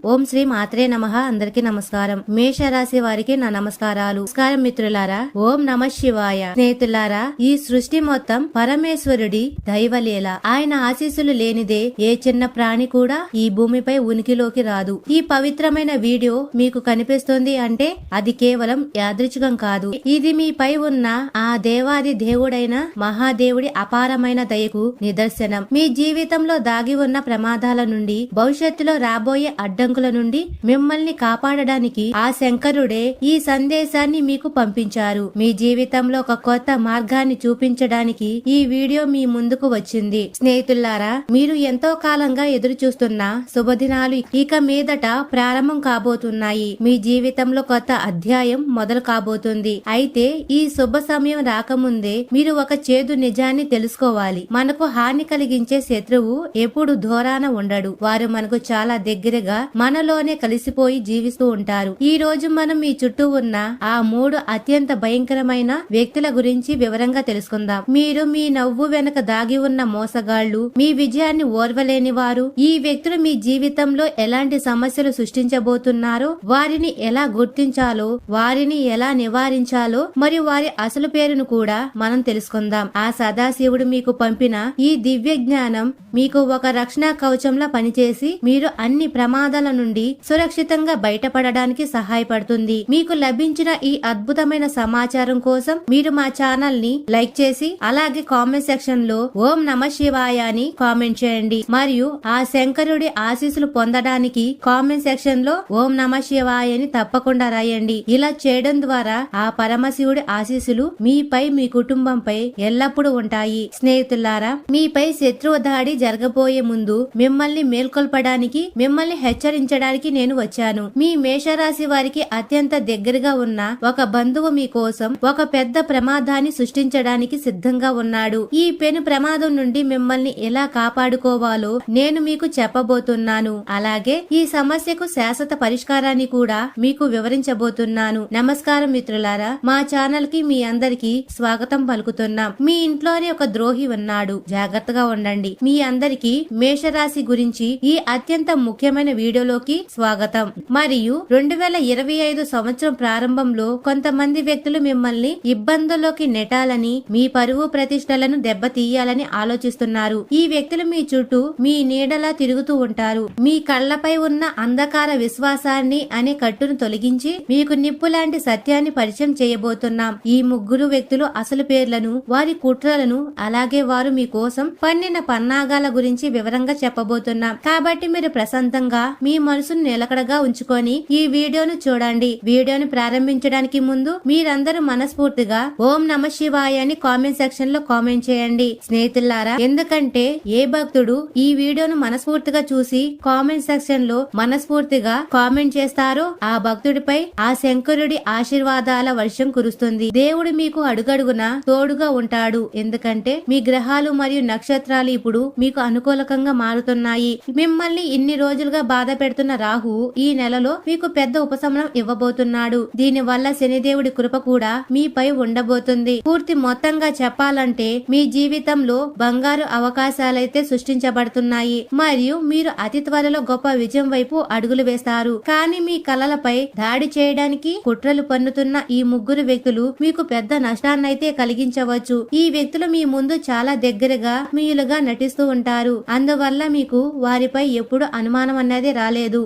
ఓం శ్రీ మాత్రే నమః. అందరికీ నమస్కారం. మేషరాశి వారికి నా నమస్కారాలు. నమస్కారం మిత్రులారా. ఓం నమ శివాయ. స్నేహితులారా, ఈ సృష్టి మొత్తం పరమేశ్వరుడి దైవలీల. ఆయన ఆశీస్సులు లేనిదే ఏ చిన్న ప్రాణి కూడా ఈ భూమిపై ఉనికిలోకి రాదు. ఈ పవిత్రమైన వీడియో మీకు కనిపిస్తుంది అంటే అది కేవలం యాదృచ్ఛికం కాదు. ఇది మీపై ఉన్న ఆ దేవాది దేవుడైన మహాదేవుడి అపారమైన దయకు నిదర్శనం. మీ జీవితంలో దాగి ఉన్న ప్రమాదాల నుండి, భవిష్యత్తులో రాబోయే అడ్డంకుల నుండి మిమ్మల్ని కాపాడడానికి ఆ శంకరుడే ఈ సందేశాన్ని మీకు పంపించారు. మీ జీవితంలో ఒక కొత్త మార్గాన్ని చూపించడానికి ఈ వీడియో మీ ముందుకు వచ్చింది. స్నేహితులారా, మీరు ఎంతో కాలంగా ఎదురు చూస్తున్న శుభదినాలు ఇక మీదట ప్రారంభం కాబోతున్నాయి. మీ జీవితంలో కొత్త అధ్యాయం మొదలు కాబోతుంది. అయితే ఈ శుభ సమయం రాకముందే మీరు ఒక చేదు నిజాన్ని తెలుసుకోవాలి. మనకు హాని కలిగించే శత్రువు ఎప్పుడు దూరాన ఉండడు. వారు మనకు చాలా దగ్గరగా మనలోనే కలిసిపోయి జీవిస్తూ ఉంటారు. ఈ రోజు మనం మీ చుట్టూ ఉన్న ఆ 3 అత్యంత భయంకరమైన వ్యక్తుల గురించి వివరంగా తెలుసుకుందాం. మీరు మీ నవ్వు వెనక దాగి ఉన్న మోసగాళ్లు, మీ విజయాన్ని ఓర్వలేని వారు. ఈ వ్యక్తులు మీ జీవితంలో ఎలాంటి సమస్యలు సృష్టించబోతున్నారో, వారిని ఎలా గుర్తించాలో, వారిని ఎలా నివారించాలో మరియు వారి అసలు పేరును కూడా మనం తెలుసుకుందాం. ఆ సదాశివుడు మీకు పంపిన ఈ దివ్య జ్ఞానం మీకు ఒక రక్షణ కవచంలా పనిచేసి మీరు అన్ని ప్రమాదాల నుండి సురక్షితంగా బయటపడడానికి సహాయపడుతుంది. మీకు లభించిన ఈ అద్భుతమైన సమాచారం కోసం మీరు మా ఛానల్ ని లైక్ చేసి అలాగే కామెంట్ సెక్షన్ లో ఓం నమ శివాయ అని కామెంట్ చేయండి. మరియు ఆ శంకరుడి ఆశీస్సులు పొందడానికి కామెంట్ సెక్షన్ లో ఓం నమ శివాయ అని తప్పకుండా రాయండి. ఇలా చేయడం ద్వారా ఆ పరమశివుడి ఆశీస్సులు మీపై, మీ కుటుంబంపై ఎల్లప్పుడూ ఉంటాయి. స్నేహితులారా, మీపై శత్రువు దాడి జరగబోయే ముందు మిమ్మల్ని మేల్కొల్పడానికి, మిమ్మల్ని హెచ్చరించడానికి నేను వచ్చాను. మీ మేషరాశి వారికి అత్యంత దగ్గరగా ఉన్న ఒక బంధువు మీకోసం ఒక పెద్ద ప్రమాదాన్ని సృష్టించడానికి సిద్ధంగా ఉన్నాడు. ఈ పెను ప్రమాదం నుండి మిమ్మల్ని ఎలా కాపాడుకోవాలో నేను మీకు చెప్పబోతున్నాను. అలాగే ఈ సమస్యకు శాశ్వత పరిష్కారాన్ని కూడా మీకు వివరించబోతున్నాను. నమస్కారం మిత్రులారా, మా ఛానల్ కి మీ అందరికీ స్వాగతం పలుకుతున్నాం. మీ ఇంట్లోనే ఒక ద్రోహి ఉన్నాడు, జాగ్రత్తగా ఉండండి. మీ అందరికీ మేషరాశి గురించి ఈ అత్యంత ముఖ్యమైన వీడియోలోకి స్వాగతం. మరియు 2025 సంవత్సరం ప్రారంభంలో కొంతమంది వ్యక్తులు మిమ్మల్ని ఇబ్బందుల్లోకి నెట్టాలని, మీ పరువు ప్రతిష్టలను దెబ్బతీయాలని ఆలోచిస్తున్నారు. ఈ వ్యక్తులు మీ చుట్టూ మీ నీడలా తిరుగుతూ ఉంటారు. మీ కళ్లపై ఉన్న అంధకార విశ్వాసాన్ని అనే కట్టును తొలగించి మీకు నిప్పు లాంటి సత్యాన్ని పరిచయం చేయబోతున్నాం. ఈ 3 వ్యక్తులు అసలు పేర్లను, వారి కుట్రలను, అలాగే వారు మీ కోసం పన్నిన పన్నాగాల గురించి వివరంగా చెప్పబోతున్నాం. కాబట్టి మీరు ప్రశాంతంగా మీ మనసును నిలకడగా ఉంచుకొని ఈ వీడియోను చూడండి. వీడియోను ప్రారంభించడానికి ముందు మీరందరూ మనస్ఫూర్తిగా ఓం నమ శివాయ అని కామెంట్ సెక్షన్ లో కామెంట్ చేయండి. స్నేహితులారా, ఎందుకంటే ఏ భక్తుడు ఈ వీడియోను మనస్ఫూర్తిగా చూసి కామెంట్ సెక్షన్ లో మనస్ఫూర్తిగా కామెంట్ చేస్తారో ఆ భక్తుడిపై ఆ శంకరుడి ఆశీర్వాదాల వర్షం కురుస్తుంది. దేవుడు మీకు అడుగడుగునా తోడుగా ఉంటాడు. ఎందుకంటే మీ గ్రహాలు మరియు నక్షత్రాలు ఇప్పుడు మీకు అనుకూలకంగా మారుతున్నాయి. మిమ్మల్ని ఇన్ని రోజులుగా బాధ పెడుతున్న రాహు ఈ నెలలో మీకు పెద్ద ఉపశమనం ఇవ్వబోతున్నాడు. దీని వల్ల శనిదేవుడి కృప కూడా మీపై ఉండబోతుంది. పూర్తి మొత్తంగా చెప్పాలంటే మీ జీవితంలో బంగారు అవకాశాలైతే సృష్టించబడుతున్నాయి మరియు మీరు అతి త్వరలో గొప్ప విజయం వైపు అడుగులు వేస్తారు. కానీ మీ కలలపై దాడి చేయడానికి కుట్రలు పన్నుతున్న ఈ 3 వ్యక్తులు మీకు పెద్ద నష్టాన్నైతే కలిగించవచ్చు. ఈ వ్యక్తులు మీ ముందు చాలా దగ్గరగా మీలుగా నటిస్తూ ఉంటారు. అందువల్ల మీకు వారిపై ఎప్పుడు అనుమానం అన్నది రాలేదు.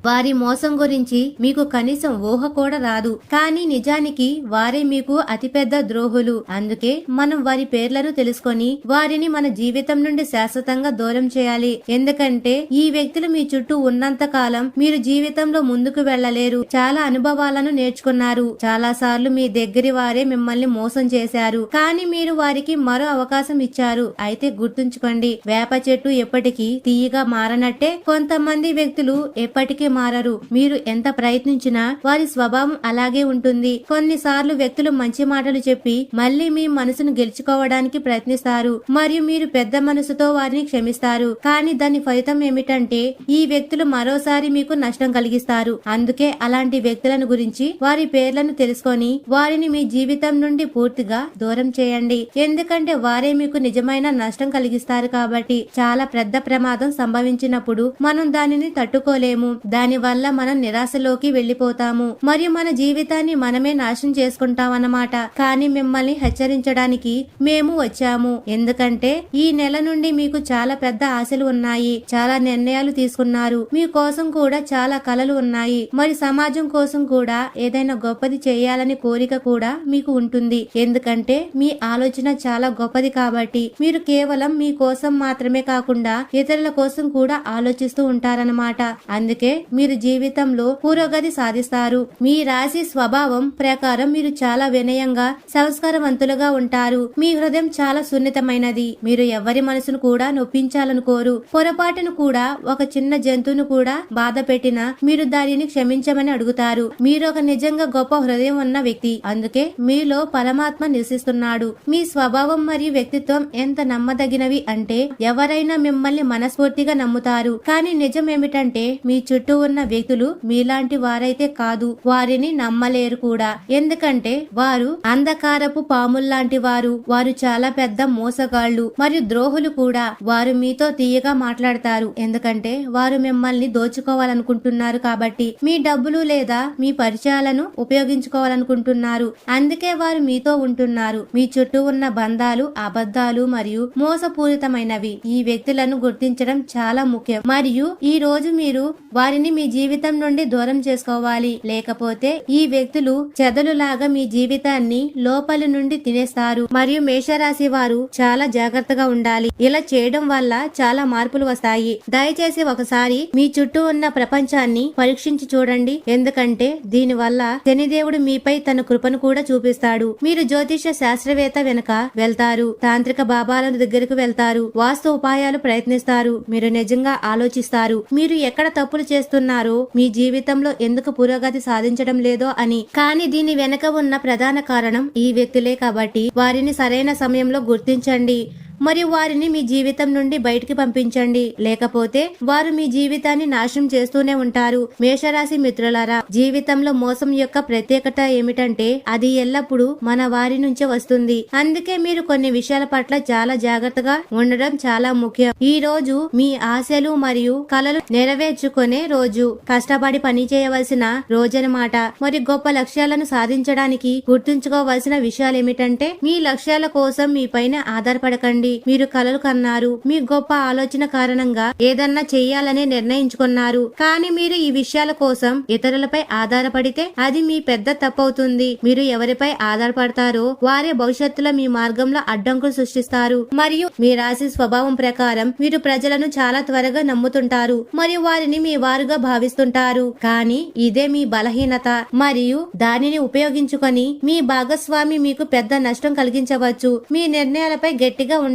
వారి మోసం గురించి మీకు కనీసం ఊహ కూడా రాదు. కానీ నిజానికి వారే మీకు అతిపెద్ద ద్రోహులు. అందుకే మనం వారి పేర్లను తెలుసుకొని వారిని మన జీవితం నుండి శాశ్వతంగా దూరం చేయాలి. ఎందుకంటే ఈ వ్యక్తులు మీ చుట్టూ ఉన్నంత కాలం మీరు జీవితంలో ముందుకు వెళ్లలేరు. చాలా అనుభవాలను నేర్చుకున్నారు. చాలా సార్లు మీ దగ్గరి వారే మిమ్మల్ని మోసం చేశారు. కానీ మీరు వారికి మరో అవకాశం ఇచ్చారు. అయితే గుర్తుంచుకోండి, వేప చెట్టు ఎప్పటికీ తీయగా మారనట్టే కొంతమంది వ్యక్తులు ఎప్పటికీ మారరు. మీరు ఎంత ప్రయత్నించినా వారి స్వభావం అలాగే ఉంటుంది. కొన్నిసార్లు వ్యక్తులు మంచి మాటలు చెప్పి మళ్ళీ మీ మనసును గెలుచుకోవడానికి ప్రయత్నిస్తారు మరియు మీరు పెద్ద మనసుతో వారిని క్షమిస్తారు. కానీ దాని ఫలితం ఏమిటంటే ఈ వ్యక్తులు మరోసారి మీకు నష్టం కలిగిస్తారు. అందుకే అలాంటి వ్యక్తులను గురించి, వారి పేర్లను తెలుసుకొని వారిని మీ జీవితం నుండి పూర్తిగా దూరం చేయండి. ఎందుకంటే వారే మీకు నిజమైన నష్టం కలిగిస్తారు. కాబట్టి చాలా పెద్ద ప్రమాదం సంభవించినప్పుడు మనం దానిని తట్టుకోలేము. దాని వల్ల మనం నిరాశలోకి వెళ్లిపోతాము మరియు మన జీవితాన్ని మనమే నాశనం చేసుకుంటాం అన్నమాట. కానీ మిమ్మల్ని హెచ్చరించడానికి మేము వచ్చాము. ఎందుకంటే ఈ నెల నుండి మీకు చాలా పెద్ద ఆశలు ఉన్నాయి, చాలా నిర్ణయాలు తీసుకున్నారు, మీ కోసం కూడా చాలా కలలు ఉన్నాయి, మరి సమాజం కోసం కూడా ఏదైనా గొప్పది చేయాలని కోరిక కూడా మీకు ఉంటుంది. ఎందుకంటే మీ ఆలోచన చాలా గొప్పది కాబట్టి మీరు కేవలం మీ కోసం మాత్రమే కాకుండా ఇతరుల కోసం కూడా ఆలోచిస్తూ ఉంటారన్నమాట. అందుకే మీరు జీవితంలో పురోగతి సాధిస్తారు. మీ రాశి స్వభావం ప్రకారం మీరు చాలా వినయంగా, సంస్కారవంతులుగా ఉంటారు. మీ హృదయం చాలా సున్నితమైనది. మీరు ఎవరి మనసును కూడా నొప్పించాలనుకోరు. పొరపాటును కూడా, ఒక చిన్న జంతువును కూడా బాధ పెట్టినా మీరు దానిని క్షమించమని అడుగుతారు. మీరు ఒక నిజంగా గొప్ప హృదయం ఉన్న వ్యక్తి. అందుకే మీలో పరమాత్మ నివసిస్తున్నాడు. మీ స్వభావం మరియు వ్యక్తిత్వం ఎంత నమ్మదగినవి అంటే ఎవరైనా మిమ్మల్ని మనస్ఫూర్తిగా నమ్ముతారు. కానీ నిజం ఏమిటంటే మీ చుట్టూ ఉన్న వ్యక్తులు మీలాంటి వారైతే కాదు, వారిని నమ్మలేరు కూడా. ఎందుకంటే వారు అంధకారపు పాముల్లాంటి వారు. వారు చాలా పెద్ద మోసగాళ్లు మరియు ద్రోహులు కూడా. వారు మీతో తీయగా మాట్లాడతారు ఎందుకంటే వారు మిమ్మల్ని దోచుకోవాలనుకుంటున్నారు కాబట్టి. మీ డబ్బులు లేదా మీ పరిచయాలను ఉపయోగించుకోవాలనుకుంటున్నారు. అందుకే వారు మీతో ఉంటున్నారు. మీ చుట్టూ ఉన్న బంధాలు అబద్ధాలు మరియు మోసపూరితమైనవి. ఈ వ్యక్తులను గుర్తించడం చాలా ముఖ్యం మరియు ఈ రోజు మీరు వారిని మీ జీవితం నుండి దూరం చేసుకోవాలి. లేకపోతే ఈ వ్యక్తులు చెదలులాగా మీ జీవితాన్ని లోపలి నుండి తినేస్తారు. మరియు మేషరాశి వారు చాలా జాగ్రత్తగా ఉండాలి. ఇలా చేయడం వల్ల చాలా మార్పులు వస్తాయి. దయచేసి ఒకసారి మీ చుట్టూ ఉన్న ప్రపంచాన్ని పరీక్షించి చూడండి. ఎందుకంటే దీని వల్ల శనిదేవుడు మీపై తన కృపను కూడా చూపిస్తాడు. మీరు జ్యోతిష శాస్త్రవేత్త వెనుక వెళ్తారు, తాంత్రిక బాబాల దగ్గరకు వెళ్తారు, వాస్తు ఉపాయాలు ప్రయత్నిస్తారు. మీరు నిజంగా ఆలోచిస్తారు మీరు ఎక్కడ తప్పులు చేస్తున్నారో, మీ జీవితంలో ఎందుకు పురోగతి సాధించడం లేదో అని. కానీ దీని వెనుక ఉన్న ప్రధాన కారణం ఈ వ్యక్తులే కాబట్టి వారిని సరైన సమయంలో గుర్తించండి మరియు వారిని మీ జీవితం నుండి బయటికి పంపించండి. లేకపోతే వారు మీ జీవితాన్ని నాశనం చేస్తూనే ఉంటారు. మేషరాశి మిత్రులారా, జీవితంలో మోసం యొక్క ప్రత్యేకత ఏమిటంటే అది ఎల్లప్పుడూ మన వారి నుంచే వస్తుంది. అందుకే మీరు కొన్ని విషయాల పట్ల చాలా జాగ్రత్తగా ఉండడం చాలా ముఖ్యం. ఈ రోజు మీ ఆశలు మరియు కలలు నెరవేర్చుకునే రోజు. కష్టపడి పని చేయవలసిన రోజనమాట. మరి గొప్ప లక్ష్యాలను సాధించడానికి గుర్తుంచుకోవలసిన విషయాలు ఏమిటంటే మీ లక్ష్యాల కోసం మీ పైన ఆధారపడకండి. మీరు కలలు కన్నారు, మీ గొప్ప ఆలోచన కారణంగా ఏదన్నా చెయ్యాలని నిర్ణయించుకున్నారు. కానీ మీరు ఈ విషయాల కోసం ఇతరులపై ఆధారపడితే అది మీ పెద్ద తప్పవుతుంది. మీరు ఎవరిపై ఆధారపడతారో వారే భవిష్యత్తులో మీ మార్గంలో అడ్డంకులు సృష్టిస్తారు. మరియు మీ రాశి స్వభావం ప్రకారం మీరు ప్రజలను చాలా త్వరగా నమ్ముతుంటారు మరియు వారిని మీ వారుగా భావిస్తుంటారు. కానీ ఇదే మీ బలహీనత మరియు దానిని ఉపయోగించుకొని మీ భాగస్వామి మీకు పెద్ద నష్టం కలిగించవచ్చు. మీ నిర్ణయాలపై గట్టిగా ఉండండి.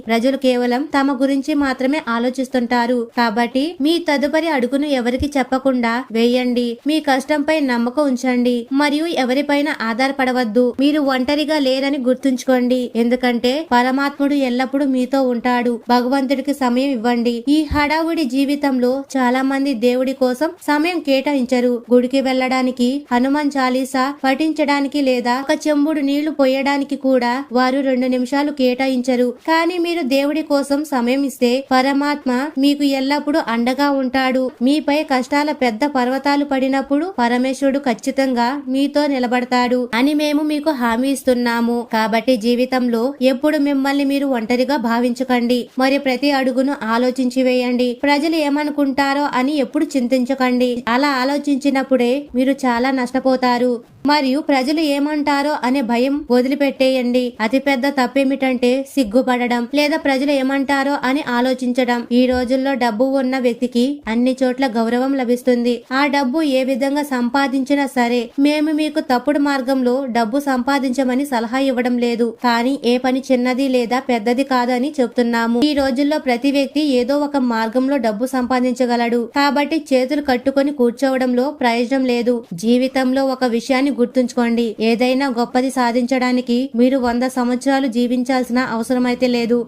ప్రజలు కేవలం తమ గురించి మాత్రమే ఆలోచిస్తుంటారు. కాబట్టి మీ తదుపరి అడుగును ఎవరికి చెప్పకుండా వేయండి. మీ కష్టంపై నమ్మకం ఉంచండి మరియు ఎవరిపైన ఆధారపడవద్దు. మీరు ఒంటరిగా లేరని గుర్తుంచుకోండి. ఎందుకంటే పరమాత్ముడు ఎల్లప్పుడూ మీతో ఉంటాడు. భగవంతుడికి సమయం ఇవ్వండి. ఈ హడావుడి జీవితంలో చాలా మంది దేవుడి కోసం సమయం కేటాయించరు. గుడికి వెళ్ళడానికి, హనుమాన్ చాలీసా పఠించడానికి లేదా ఒక చెంబుడు నీళ్లు పోయడానికి కూడా వారు 2 నిమిషాలు కేటాయించరు. కానీ మీరు దేవుడి కోసం సమయం ఇస్తే పరమాత్మ మీకు ఎల్లప్పుడూ అండగా ఉంటాడు. మీపై కష్టాల పెద్ద పర్వతాలు పడినప్పుడు పరమేశ్వరుడు ఖచ్చితంగా మీతో నిలబడతాడు అని మేము మీకు హామీ ఇస్తున్నాము. కాబట్టి జీవితంలో ఎప్పుడు మిమ్మల్ని మీరు ఒంటరిగా భావించకండి. మరి ప్రతి అడుగును ఆలోచించి వేయండి. ప్రజలు ఏమనుకుంటారో అని ఎప్పుడు చింతించకండి. అలా ఆలోచించినప్పుడే మీరు చాలా నష్టపోతారు. మరియు ప్రజలు ఏమంటారో అనే భయం వదిలిపెట్టేయండి. అతిపెద్ద తప్పేమిటంటే సిగ్గుపడడం లేదా ప్రజలు ఏమంటారో అని ఆలోచించడం. ఈ రోజుల్లో డబ్బు ఉన్న వ్యక్తికి అన్ని చోట్ల గౌరవం లభిస్తుంది. ఆ డబ్బు ఏ విధంగా సంపాదించినా సరే. మేము మీకు తప్పుడు మార్గంలో డబ్బు సంపాదించమని సలహా ఇవ్వడం లేదు, కానీ ఏ పని చిన్నది లేదా పెద్దది కాదు అని చెప్తున్నాము. ఈ రోజుల్లో ప్రతి వ్యక్తి ఏదో ఒక మార్గంలో డబ్బు సంపాదించగలడు. కాబట్టి చేతులు కట్టుకొని కూర్చోవడంలో ప్రయోజనం లేదు. జీవితంలో ఒక విషయాన్ని గుర్తుంచుకోండి. ఏదైనా గొప్పది సాధించడానికి మీరు 100 సంవత్సరాలు జీవించాల్సిన అవసరమైతే లేదు.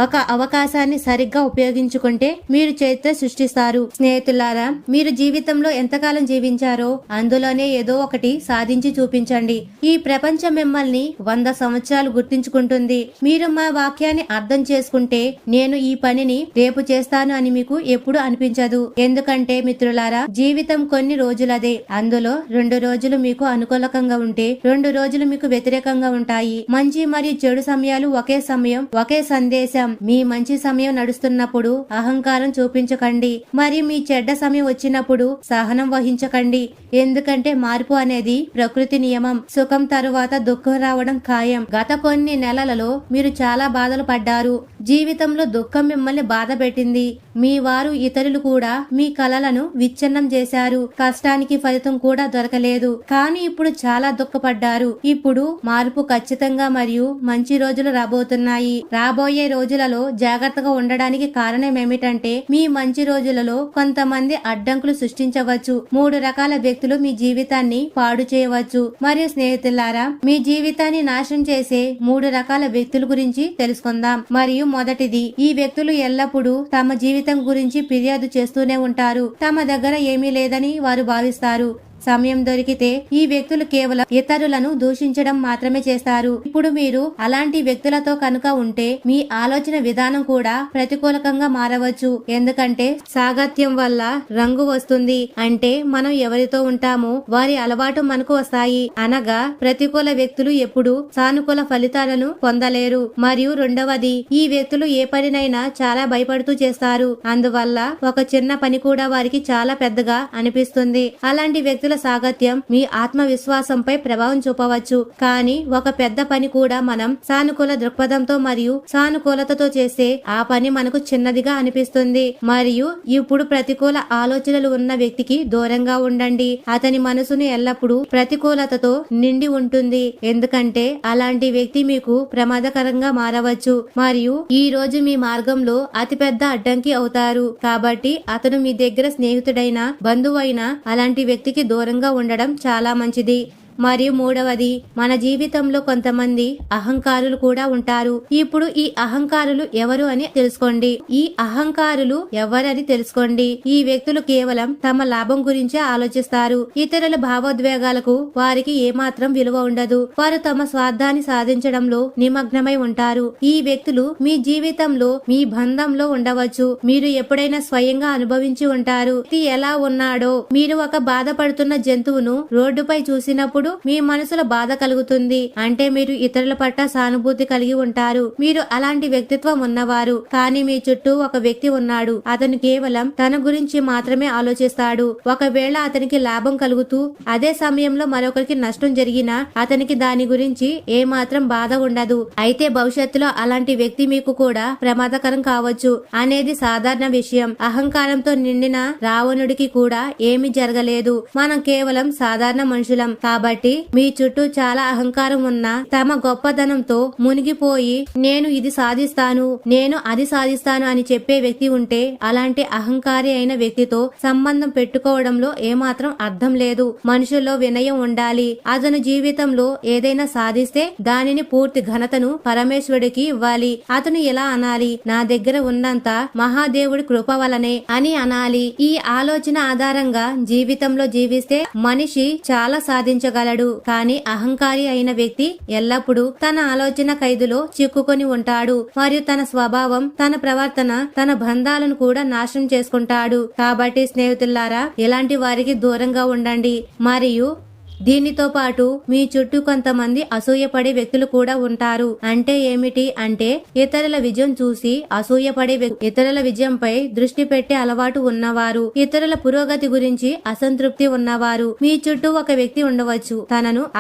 ఒక అవకాశాన్ని సరిగ్గా ఉపయోగించుకుంటే మీరు చరిత్ర సృష్టిస్తారు. స్నేహితులారా, మీరు జీవితంలో ఎంతకాలం జీవించారో అందులోనే ఏదో ఒకటి సాధించి చూపించండి. ఈ ప్రపంచం మిమ్మల్ని 100 సంవత్సరాలు గుర్తించుకుంటుంది. మీరు మా వాక్యాన్ని అర్థం చేసుకుంటే నేను ఈ పనిని రేపు చేస్తాను అని మీకు ఎప్పుడు అనిపించదు. ఎందుకంటే మిత్రులారా, జీవితం కొన్ని రోజులదే. అందులో 2 రోజులు మీకు అనుకూలకంగా ఉంటే 2 రోజులు మీకు వ్యతిరేకంగా ఉంటాయి. మంచి మరియు చెడు సమయాలు ఒకే సమయం, ఒకే సందేశం. మీ మంచి సమయం నడుస్తున్నప్పుడు అహంకారం చూపించకండి. మరి మీ చెడ్డ సమయం వచ్చినప్పుడు సహనం వహించకండి. ఎందుకంటే మార్పు అనేది ప్రకృతి నియమం. సుఖం తరువాత దుఃఖం రావడం ఖాయం. గత కొన్ని నెలలలో మీరు చాలా బాధలు పడ్డారు. జీవితంలో దుఃఖం మిమ్మల్ని బాధ పెట్టింది. మీ వారు ఇతరులు కూడా మీ కలలను విచ్ఛిన్నం చేశారు. కష్టానికి ఫలితం కూడా దొరకలేదు. కానీ ఇప్పుడు చాలా దుఃఖపడ్డారు. ఇప్పుడు మార్పు ఖచ్చితంగా మరియు మంచి రోజులు రాబోతున్నాయి. రాబోయే రోజులలో జాగ్రత్తగా ఉండడానికి కారణం ఏమిటంటే మీ మంచి రోజులలో కొంతమంది అడ్డంకులు సృష్టించవచ్చు. 3 రకాల వ్యక్తులు మీ జీవితాన్ని పాడు చేయవచ్చు. మరియు స్నేహితులారా, మీ జీవితాన్ని నాశనం చేసే 3 రకాల వ్యక్తుల గురించి తెలుసుకుందాం. మరియు మొదటిది, ఈ వ్యక్తులు ఎల్లప్పుడూ తమ జీవితం గురించి ఫిర్యాదు చేస్తూనే ఉంటారు. తమ దగ్గర ఏమీ లేదని వారు భావిస్తారు. సమయం దొరికితే ఈ వ్యక్తులు కేవలం ఇతరులను దూషించడం మాత్రమే చేస్తారు. ఇప్పుడు మీరు అలాంటి వ్యక్తులతో కనుక ఉంటే మీ ఆలోచన విధానం కూడా ప్రతికూలకంగా మారవచ్చు. ఎందుకంటే సాగత్యం వల్ల రంగు వస్తుంది. అంటే మనం ఎవరితో ఉంటామో వారి అలవాటు మనకు వస్తాయి. అనగా ప్రతికూల వ్యక్తులు ఎప్పుడు సానుకూల ఫలితాలను పొందలేరు. మరియు రెండవది, ఈ వ్యక్తులు ఏ పనినైనా చాలా భయపడుతూ చేస్తారు. అందువల్ల ఒక చిన్న పని కూడా వారికి చాలా పెద్దగా అనిపిస్తుంది. అలాంటి వ్యక్తుల సాగత్యం మీ ఆత్మవిశ్వాసంపై ప్రభావం చూపవచ్చు. కానీ ఒక పెద్ద పని కూడా మనం సానుకూల దృక్పథంతో మరియు సానుకూలతతో చేస్తే ఆ పని మనకు చిన్నదిగా అనిపిస్తుంది. మరియు ఇప్పుడు ప్రతికూల ఆలోచనలు ఉన్న వ్యక్తికి దూరంగా ఉండండి. అతని మనసును ఎల్లప్పుడూ ప్రతికూలతతో నిండి ఉంటుంది. ఎందుకంటే అలాంటి వ్యక్తి మీకు ప్రమాదకరంగా మారవచ్చు మరియు ఈ రోజు మీ మార్గంలో అతిపెద్ద అడ్డంకి అవుతారు. కాబట్టి అతను మీ దగ్గర స్నేహితుడైన బంధువైన అలాంటి వ్యక్తికి దూరంగా ఉండడం చాలా మంచిది. మరియు మూడవది, మన జీవితంలో కొంతమంది అహంకారులు కూడా ఉంటారు. ఇప్పుడు ఈ అహంకారులు ఎవరు అని తెలుసుకోండి. ఈ అహంకారులు ఎవరని తెలుసుకోండి. ఈ వ్యక్తులు కేవలం తమ లాభం గురించే ఆలోచిస్తారు. ఇతరుల భావోద్వేగాలకు వారికి ఏమాత్రం విలువ ఉండదు. వారు తమ స్వార్థాన్ని సాధించడంలో నిమగ్నమై ఉంటారు. ఈ వ్యక్తులు మీ జీవితంలో, మీ బంధంలో ఉండవచ్చు. మీరు ఎప్పుడైనా స్వయంగా అనుభవించి ఉంటారు. ఇది ఎలా ఉన్నాడో. మీరు ఒక బాధపడుతున్న జంతువును రోడ్డుపై చూసినప్పుడు మీ మనసులో బాధ కలుగుతుంది. అంటే మీరు ఇతరుల పట్ల సానుభూతి కలిగి ఉంటారు. మీరు అలాంటి వ్యక్తిత్వం ఉన్నవారు. కానీ మీ చుట్టూ ఒక వ్యక్తి ఉన్నాడు. అతను కేవలం తన గురించి మాత్రమే ఆలోచిస్తాడు. ఒకవేళ అతనికి లాభం కలుగుతూ అదే సమయంలో మరొకరికి నష్టం జరిగినా అతనికి దాని గురించి ఏమాత్రం బాధ ఉండదు. అయితే భవిష్యత్తులో అలాంటి వ్యక్తి మీకు కూడా ప్రమాదకరం కావచ్చు అనేది సాధారణ విషయం. అహంకారంతో నిండిన రావణుడికి కూడా ఏమీ జరగలేదు. మనం కేవలం సాధారణ మనుషులం. కాబట్టి మీ చుట్టూ చాలా అహంకారం ఉన్న, తమ గొప్పదనంతో మునిగిపోయి నేను ఇది సాధిస్తాను, నేను అది సాధిస్తాను అని చెప్పే వ్యక్తి ఉంటే అలాంటి అహంకారి అయిన వ్యక్తితో సంబంధం పెట్టుకోవడంలో ఏమాత్రం అర్థం లేదు. మనుషుల్లో వినయం ఉండాలి. అతను జీవితంలో ఏదైనా సాధిస్తే దానిని పూర్తి ఘనతను పరమేశ్వరుడికి ఇవ్వాలి. అతను ఎలా అనాలి, నా దగ్గర ఉన్నంత మహాదేవుడి కృప వలనే అని అనాలి. ఈ ఆలోచన ఆధారంగా జీవితంలో జీవిస్తే మనిషి చాలా సాధించగలడు. కానీ అహంకారి అయిన వ్యక్తి ఎల్లప్పుడూ తన ఆలోచన ఖైదులో చిక్కుకొని ఉంటాడు మరియు తన స్వభావం, తన ప్రవర్తన, తన బంధాలను కూడా నాశనం చేసుకుంటాడు. కాబట్టి స్నేహితులారా, ఇలాంటి వారికి దూరంగా ఉండండి. మరియు దీనితో పాటు మీ చుట్టూ కొంతమంది అసూయపడే వ్యక్తులు కూడా ఉంటారు. అంటే ఏమిటి అంటే ఇతరుల విజయం చూసి అసూయపడే ఇతరుల విజయంపై దృష్టి పెట్టే అలవాటు ఉన్నవారు, ఇతరుల పురోగతి గురించి అసంతృప్తి ఉన్నవారు. మీ చుట్టూ ఒక వ్యక్తి ఉండవచ్చు.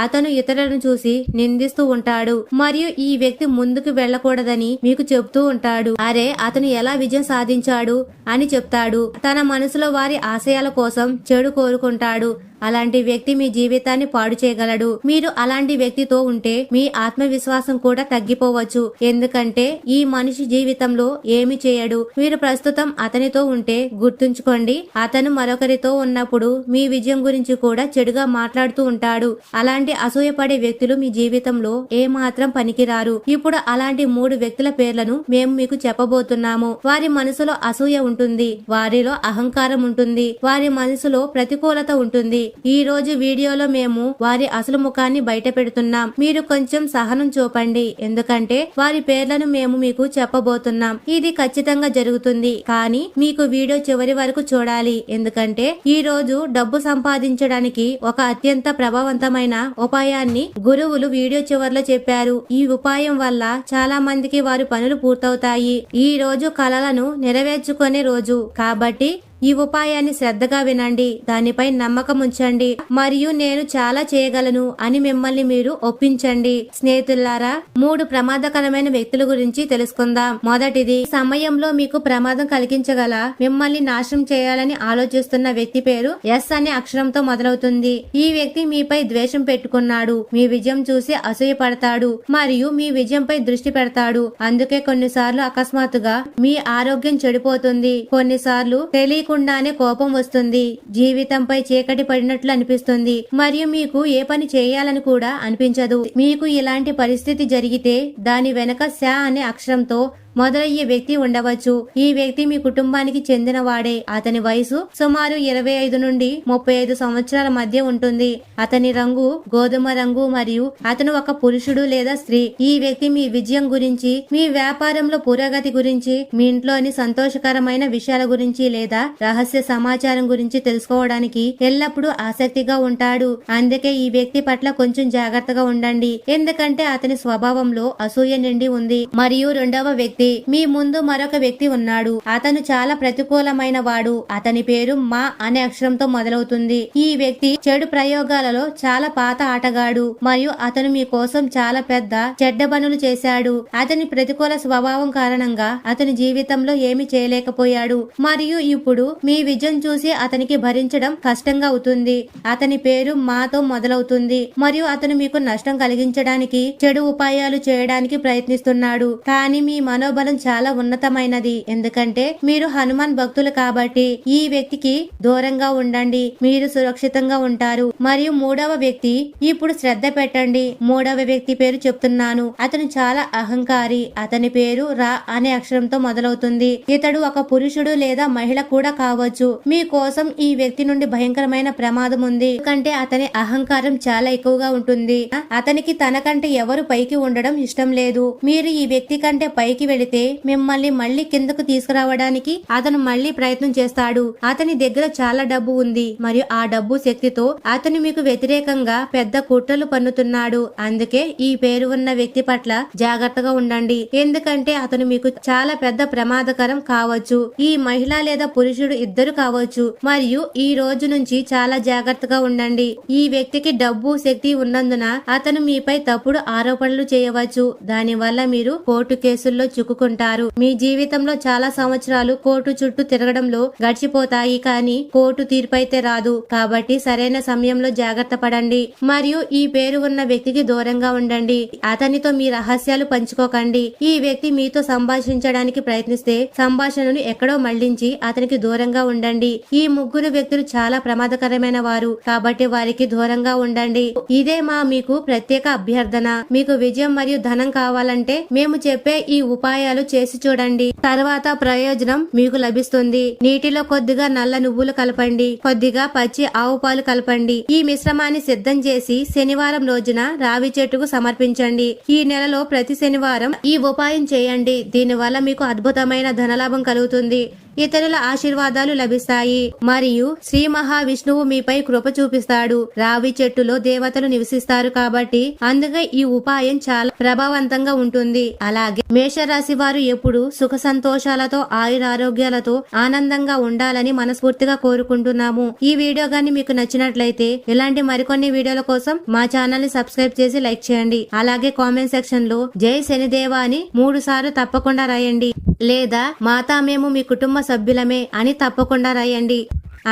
అతను ఇతరులను చూసి నిందిస్తూ ఉంటాడు మరియు ఈ వ్యక్తి ముందుకు వెళ్ళకూడదని మీకు చెప్తూ ఉంటాడు. అరే, అతను ఎలా విజయం సాధించాడు అని చెప్తాడు. తన మనసులో వారి ఆశయాల కోసం చెడు కోరుకుంటాడు. అలాంటి వ్యక్తి మీ జీవితాన్ని పాడు చేయగలడు. మీరు అలాంటి వ్యక్తితో ఉంటే మీ ఆత్మవిశ్వాసం కూడా తగ్గిపోవచ్చు. ఎందుకంటే ఈ మనిషి జీవితంలో ఏమి చేయడు. మీరు ప్రస్తుతం అతనితో ఉంటే గుర్తుంచుకోండి, అతను మరొకరితో ఉన్నప్పుడు మీ విజయం గురించి కూడా చెడుగా మాట్లాడుతూ ఉంటాడు. అలాంటి అసూయపడే వ్యక్తులు మీ జీవితంలో ఏమాత్రం పనికిరారు. ఇప్పుడు అలాంటి 3 వ్యక్తుల పేర్లను మేము మీకు చెప్పబోతున్నాము. వారి మనసులో అసూయ ఉంటుంది, వారిలో అహంకారం ఉంటుంది, వారి మనసులో ప్రతికూలత ఉంటుంది. ఈ రోజు వీడియోలో మేము వారి అసలు ముఖాన్ని బయట పెడుతున్నాం. మీరు కొంచెం సహనం చూపండి, ఎందుకంటే వారి పేర్లను మేము మీకు చెప్పబోతున్నాం. ఇది ఖచ్చితంగా జరుగుతుంది, కానీ మీకు వీడియో చివరి వరకు చూడాలి. ఎందుకంటే ఈ రోజు డబ్బు సంపాదించడానికి ఒక అత్యంత ప్రభావవంతమైన ఉపాయాన్ని గురువులు వీడియో చివర్లో చెప్పారు. ఈ ఉపాయం వల్ల చాలా మందికి వారి పనులు పూర్తవుతాయి. ఈ రోజు కలలను నెరవేర్చుకునే రోజు కాబట్టి ఈ ఉపాయాన్ని శ్రద్ధగా వినండి, దానిపై నమ్మకం ఉంచండి, మరియు నేను చాలా చేయగలను అని మిమ్మల్ని మీరు ఒప్పించండి. స్నేహితులారా, 3 ప్రమాదకరమైన వ్యక్తుల గురించి తెలుసుకుందాం. మొదటిది, సమయంలో మీకు ప్రమాదం కలిగించగల, మిమ్మల్ని నాశనం చేయాలని ఆలోచిస్తున్న వ్యక్తి పేరు ఎస్ అనే అక్షరంతో మొదలవుతుంది. ఈ వ్యక్తి మీపై ద్వేషం పెట్టుకున్నాడు, మీ విజయం చూసి అసూయపడతాడు మరియు మీ విజయంపై దృష్టి పెడతాడు. అందుకే కొన్నిసార్లు అకస్మాత్తుగా మీ ఆరోగ్యం చెడిపోతుంది, కొన్నిసార్లు తెలియకుండానే కోపం వస్తుంది, జీవితంపై చీకటి పడినట్లు అనిపిస్తుంది మరియు మీకు ఏ పని చేయాలని కూడా అనిపించదు. మీకు ఇలాంటి పరిస్థితి జరిగితే దాని వెనక శ అనే అక్షరంతో మొదలయ్యే వ్యక్తి ఉండవచ్చు. ఈ వ్యక్తి మీ కుటుంబానికి చెందిన వాడే. అతని వయసు సుమారు 25 నుండి 35 సంవత్సరాల మధ్య ఉంటుంది. అతని రంగు గోధుమ రంగు మరియు అతను ఒక పురుషుడు లేదా స్త్రీ. ఈ వ్యక్తి మీ విజయం గురించి, మీ వ్యాపారంలో పురోగతి గురించి, మీ ఇంట్లోని సంతోషకరమైన విషయాల గురించి లేదా రహస్య సమాచారం గురించి తెలుసుకోవడానికి ఎల్లప్పుడూ ఆసక్తిగా ఉంటాడు. అందుకే ఈ వ్యక్తి పట్ల కొంచెం జాగ్రత్తగా ఉండండి, ఎందుకంటే అతని స్వభావంలో అసూయ నిండి ఉంది. మరియు రెండవ వ్యక్తి, మీ ముందు మరొక వ్యక్తి ఉన్నాడు. అతను చాలా ప్రతికూలమైన వాడు. అతని పేరు మా అనే అక్షరంతో మొదలవుతుంది. ఈ వ్యక్తి చెడు ప్రయోగాలలో చాలా పాత ఆటగాడు మరియు అతను మీ కోసం చాలా పెద్ద చెడ్డ పనులు చేశాడు. అతని ప్రతికూల స్వభావం కారణంగా అతని జీవితంలో ఏమి చేయలేకపోయాడు మరియు ఇప్పుడు మీ విజయం చూసి అతనికి భరించడం కష్టంగా అవుతుంది. అతని పేరు మాతో మొదలవుతుంది మరియు అతను మీకు నష్టం కలిగించడానికి చెడు ఉపాయాలు చేయడానికి ప్రయత్నిస్తున్నాడు. కానీ మీ మనోబలం చాలా ఉన్నతమైనది, ఎందుకంటే మీరు హనుమాన్ భక్తులు కాబట్టి ఈ వ్యక్తికి దూరంగా ఉండండి, మీరు సురక్షితంగా ఉంటారు. మరియు మూడవ వ్యక్తి, ఇప్పుడు శ్రద్ధ పెట్టండి. మూడవ వ్యక్తి పేరు చెప్తున్నాను. అతను చాలా అహంకారి. అతని పేరు రా అనే అక్షరంతో మొదలవుతుంది. ఇతడు ఒక పురుషుడు లేదా మహిళ కూడా కావచ్చు. మీ కోసం ఈ వ్యక్తి నుండి భయంకరమైన ప్రమాదం ఉంది, ఎందుకంటే అతని అహంకారం చాలా ఎక్కువగా ఉంటుంది. అతనికి తనకంటే ఎవరు పైకి ఉండడం ఇష్టం లేదు. మీరు ఈ వ్యక్తి కంటే పైకి వెళితే మిమ్మల్ని మళ్ళీ కిందకు తీసుకురావడానికి అతను మళ్ళీ ప్రయత్నం చేస్తాడు. అతని దగ్గర చాలా డబ్బు ఉంది మరియు ఆ డబ్బు శక్తితో అతను మీకు వ్యతిరేకంగా పెద్ద కుట్రలు పన్నుతున్నాడు. అందుకే ఈ పేరు ఉన్న వ్యక్తి పట్ల జాగ్రత్తగా ఉండండి, ఎందుకంటే అతను మీకు చాలా పెద్ద ప్రమాదకరం కావచ్చు. ఈ మహిళ లేదా పురుషుడు ఇద్దరు కావచ్చు. మరియు ఈ రోజు నుంచి చాలా జాగ్రత్తగా ఉండండి. ఈ వ్యక్తికి డబ్బు శక్తి ఉన్నందున అతను మీపై తప్పుడు ఆరోపణలు చేయవచ్చు. దాని వల్ల మీరు కోర్టు కేసుల్లో చిక్కుకుంటారు. మీ జీవితంలో చాలా సంవత్సరాలు కోర్టు చుట్టూ తిరగడంలో గడిచిపోతాయి, కానీ కోర్టు తీర్పు అయితే రాదు. కాబట్టి సరైన సమయంలో జాగ్రత్త పడండి మరియు ఈ పేరు ఉన్న వ్యక్తికి దూరంగా ఉండండి. అతనితో మీ రహస్యాలు పంచుకోకండి. ఈ వ్యక్తి మీతో సంభాషించడానికి ప్రయత్నిస్తే సంభాషణను ఎక్కడో మళ్లించి అతనికి దూరంగా ఉండండి. ఈ ముగ్గురు వ్యక్తులు చాలా ప్రమాదకరమైన వారు కాబట్టి వారికి దూరంగా ఉండండి. ఇదే మీకు ప్రత్యేక అభ్యర్థన. మీకు విజయం మరియు ధనం కావాలంటే మేము చెప్పే ఈ ఉపాయాలు చేసి చూడండి, తర్వాత ప్రయోజనం మీకు లభిస్తుంది. నీటిలో కొద్దిగా నల్ల నువ్వులు కలపండి, కొద్దిగా పచ్చి ఆవు పాలు కలపండి. ఈ మిశ్రమాన్ని సిద్ధం చేసి శనివారం రోజున రావి చెట్టుకు సమర్పించండి. ఈ నెలలో ప్రతి శనివారం ఈ ఉపాయం చేయండి. దీనివల్ల మీకు అద్భుతమైన ధనలాభం కలుగుతుంది, ఇతరుల ఆశీర్వాదాలు లభిస్తాయి మరియు శ్రీ మహావిష్ణువు మీపై కృప చూపిస్తాడు. రావి చెట్టులో దేవతలు నివసిస్తారు కాబట్టి అందుకే ఈ ఉపాయం చాలా ప్రభావవంతంగా ఉంటుంది. అలాగే మేషరాశి వారు ఎప్పుడు సుఖ సంతోషాలతో ఆయురారోగ్యాలతో ఆనందంగా ఉండాలని మనస్ఫూర్తిగా కోరుకుంటున్నాము. ఈ వీడియో గాని మీకు నచ్చినట్లయితే ఇలాంటి మరికొన్ని వీడియోల కోసం మా ఛానల్ ని సబ్స్క్రైబ్ చేసి లైక్ చేయండి. అలాగే కామెంట్ సెక్షన్ లో జై శనిదేవ అని 3 సార్లు తప్పకుండా రాయండి, లేదా మాతా మేము మీ కుటుంబ సభ్యులమే అని తప్పకుండా రాయండి.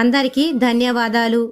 అందరికీ ధన్యవాదాలు.